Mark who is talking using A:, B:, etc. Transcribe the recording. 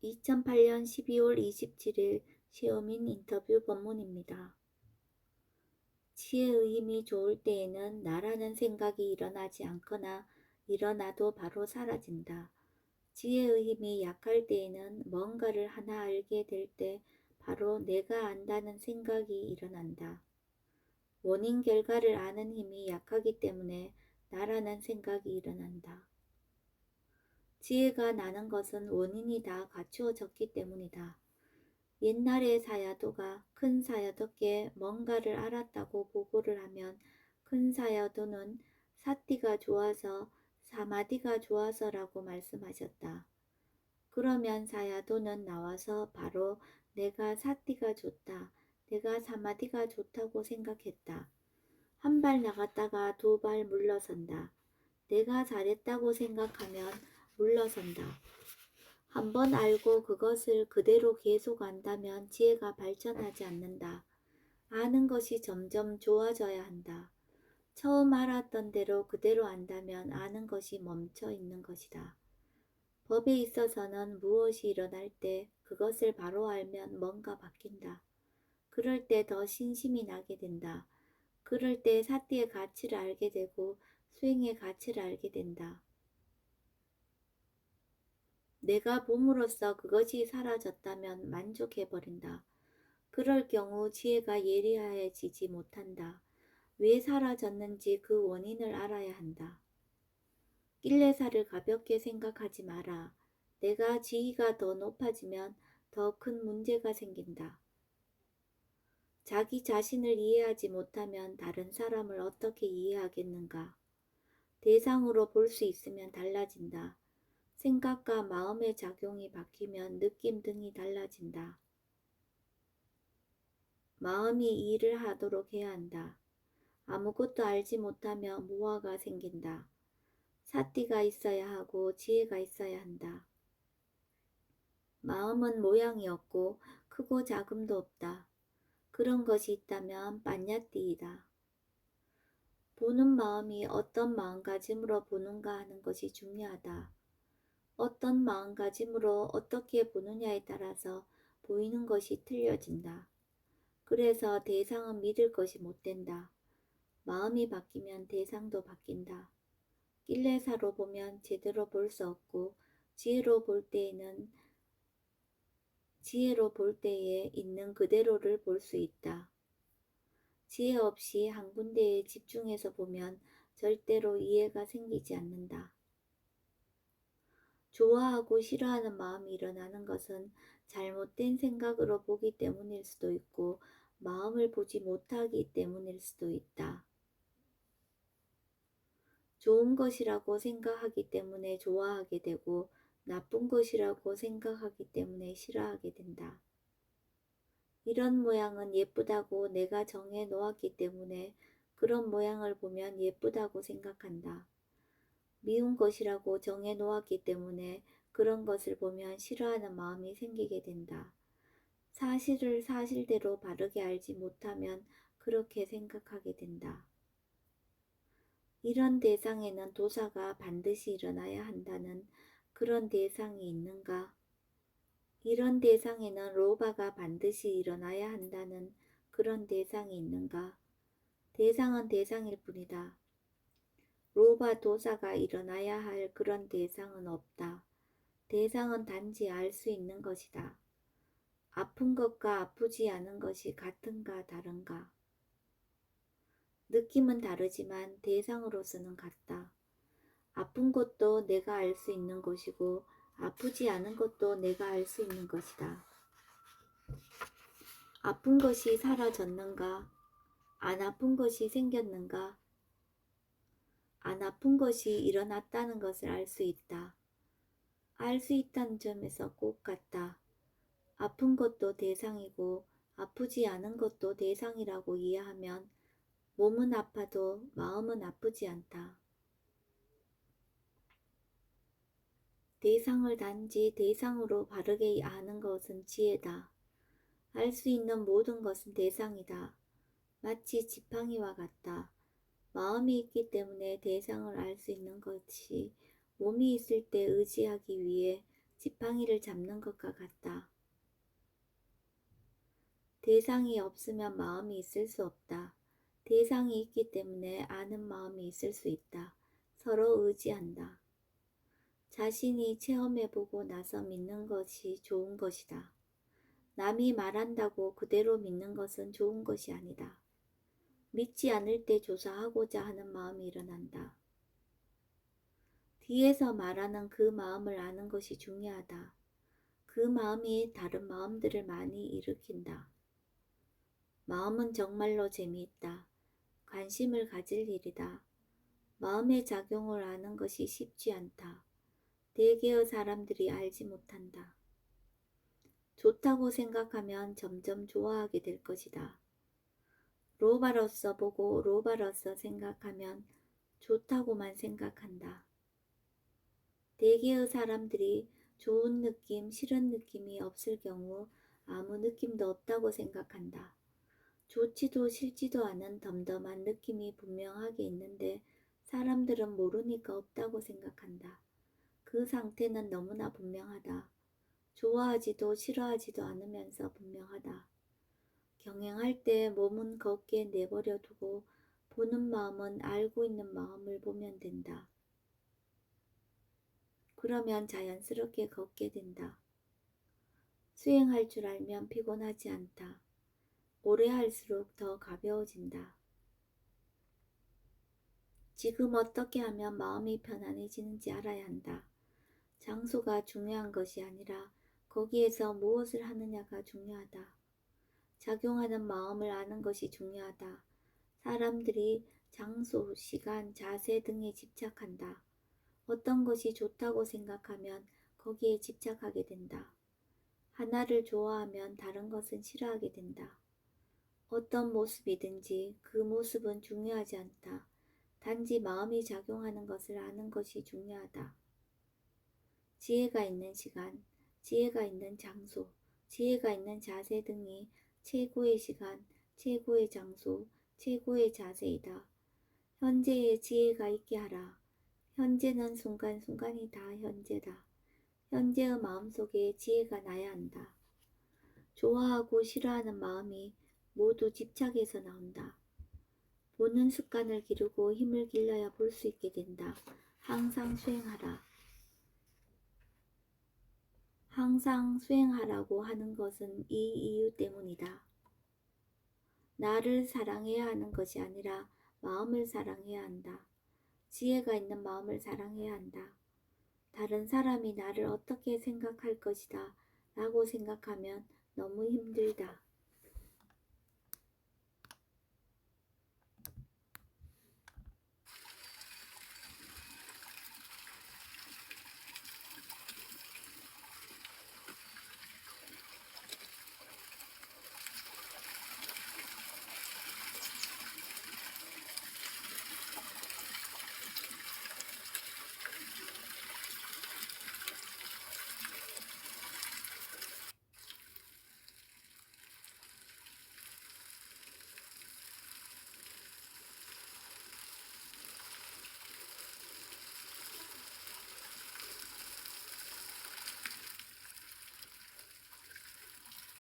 A: 2008년 12월 27일 시어민 인터뷰 본문입니다. 지혜의 힘이 좋을 때에는 나라는 생각이 일어나지 않거나 일어나도 바로 사라진다. 지혜의 힘이 약할 때에는 뭔가를 하나 알게 될 때 바로 내가 안다는 생각이 일어난다. 원인 결과를 아는 힘이 약하기 때문에 나라는 생각이 일어난다. 지혜가 나는 것은 원인이 다 갖추어졌기 때문이다. 옛날에 사야도가 큰 사야도께 뭔가를 알았다고 보고를 하면 큰 사야도는 사띠가 좋아서 사마디가 좋아서라고 말씀하셨다. 그러면 사야도는 나와서 바로 내가 사띠가 좋다, 내가 사마디가 좋다고 생각했다. 한 발 나갔다가 두 발 물러선다. 내가 잘했다고 생각하면 물러선다. 한번 알고 그것을 그대로 계속 안다면 지혜가 발전하지 않는다. 아는 것이 점점 좋아져야 한다. 처음 알았던 대로 그대로 안다면 아는 것이 멈춰 있는 것이다. 법에 있어서는 무엇이 일어날 때 그것을 바로 알면 뭔가 바뀐다. 그럴 때 더 신심이 나게 된다. 그럴 때 사띠의 가치를 알게 되고 수행의 가치를 알게 된다. 내가 봄으로써 그것이 사라졌다면 만족해버린다. 그럴 경우 지혜가 예리해지지 못한다. 왜 사라졌는지 그 원인을 알아야 한다. 낄레사를 가볍게 생각하지 마라. 내가 지위가 더 높아지면 더 큰 문제가 생긴다. 자기 자신을 이해하지 못하면 다른 사람을 어떻게 이해하겠는가? 대상으로 볼 수 있으면 달라진다. 생각과 마음의 작용이 바뀌면 느낌 등이 달라진다. 마음이 일을 하도록 해야 한다. 아무것도 알지 못하면 무화가 생긴다. 사띠가 있어야 하고 지혜가 있어야 한다. 마음은 모양이 없고 크고 작음도 없다. 그런 것이 있다면 빤야띠이다. 보는 마음이 어떤 마음가짐으로 보는가 하는 것이 중요하다. 어떤 마음가짐으로 어떻게 보느냐에 따라서 보이는 것이 틀려진다. 그래서 대상은 믿을 것이 못 된다. 마음이 바뀌면 대상도 바뀐다. 낄레사로 보면 제대로 볼 수 없고 지혜로 볼 때에 있는 그대로를 볼 수 있다. 지혜 없이 한 군데에 집중해서 보면 절대로 이해가 생기지 않는다. 좋아하고 싫어하는 마음이 일어나는 것은 잘못된 생각으로 보기 때문일 수도 있고 마음을 보지 못하기 때문일 수도 있다. 좋은 것이라고 생각하기 때문에 좋아하게 되고 나쁜 것이라고 생각하기 때문에 싫어하게 된다. 이런 모양은 예쁘다고 내가 정해 놓았기 때문에 그런 모양을 보면 예쁘다고 생각한다. 미운 것이라고 정해 놓았기 때문에 그런 것을 보면 싫어하는 마음이 생기게 된다. 사실을 사실대로 바르게 알지 못하면 그렇게 생각하게 된다. 이런 대상에는 도사가 반드시 일어나야 한다는 그런 대상이 있는가? 이런 대상에는 로바가 반드시 일어나야 한다는 그런 대상이 있는가? 대상은 대상일 뿐이다. 로바 도사가 일어나야 할 그런 대상은 없다. 대상은 단지 알 수 있는 것이다. 아픈 것과 아프지 않은 것이 같은가 다른가? 느낌은 다르지만 대상으로서는 같다. 아픈 것도 내가 알 수 있는 것이고 아프지 않은 것도 내가 알 수 있는 것이다. 아픈 것이 사라졌는가? 안 아픈 것이 생겼는가? 안 아픈 것이 일어났다는 것을 알 수 있다. 알 수 있다는 점에서 꼭 같다. 아픈 것도 대상이고 아프지 않은 것도 대상이라고 이해하면 몸은 아파도 마음은 아프지 않다. 대상을 단지 대상으로 바르게 아는 것은 지혜다. 알 수 있는 모든 것은 대상이다. 마치 지팡이와 같다. 마음이 있기 때문에 대상을 알 수 있는 것이 몸이 있을 때 의지하기 위해 지팡이를 잡는 것과 같다. 대상이 없으면 마음이 있을 수 없다. 대상이 있기 때문에 아는 마음이 있을 수 있다. 서로 의지한다. 자신이 체험해보고 나서 믿는 것이 좋은 것이다. 남이 말한다고 그대로 믿는 것은 좋은 것이 아니다. 믿지 않을 때 조사하고자 하는 마음이 일어난다. 뒤에서 말하는 그 마음을 아는 것이 중요하다. 그 마음이 다른 마음들을 많이 일으킨다. 마음은 정말로 재미있다. 관심을 가질 일이다. 마음의 작용을 아는 것이 쉽지 않다. 대개의 사람들이 알지 못한다. 좋다고 생각하면 점점 좋아하게 될 것이다. 로바로서 보고 로바로서 생각하면 좋다고만 생각한다. 대개의 사람들이 좋은 느낌, 싫은 느낌이 없을 경우 아무 느낌도 없다고 생각한다. 좋지도 싫지도 않은 덤덤한 느낌이 분명하게 있는데 사람들은 모르니까 없다고 생각한다. 그 상태는 너무나 분명하다. 좋아하지도 싫어하지도 않으면서 분명하다. 경행할 때 몸은 걷게 내버려 두고 보는 마음은 알고 있는 마음을 보면 된다. 그러면 자연스럽게 걷게 된다. 수행할 줄 알면 피곤하지 않다. 오래 할수록 더 가벼워진다. 지금 어떻게 하면 마음이 편안해지는지 알아야 한다. 장소가 중요한 것이 아니라 거기에서 무엇을 하느냐가 중요하다. 작용하는 마음을 아는 것이 중요하다. 사람들이 장소, 시간, 자세 등에 집착한다. 어떤 것이 좋다고 생각하면 거기에 집착하게 된다. 하나를 좋아하면 다른 것은 싫어하게 된다. 어떤 모습이든지 그 모습은 중요하지 않다. 단지 마음이 작용하는 것을 아는 것이 중요하다. 지혜가 있는 시간, 지혜가 있는 장소, 지혜가 있는 자세 등이 최고의 시간, 최고의 장소, 최고의 자세이다. 현재의 지혜가 있게 하라. 현재는 순간순간이 다 현재다. 현재의 마음속에 지혜가 나야 한다. 좋아하고 싫어하는 마음이 모두 집착에서 나온다. 보는 습관을 기르고 힘을 길러야 볼 수 있게 된다. 항상 수행하라. 항상 수행하라고 하는 것은 이 이유 때문이다. 나를 사랑해야 하는 것이 아니라 마음을 사랑해야 한다. 지혜가 있는 마음을 사랑해야 한다. 다른 사람이 나를 어떻게 생각할 것이다 라고 생각하면 너무 힘들다.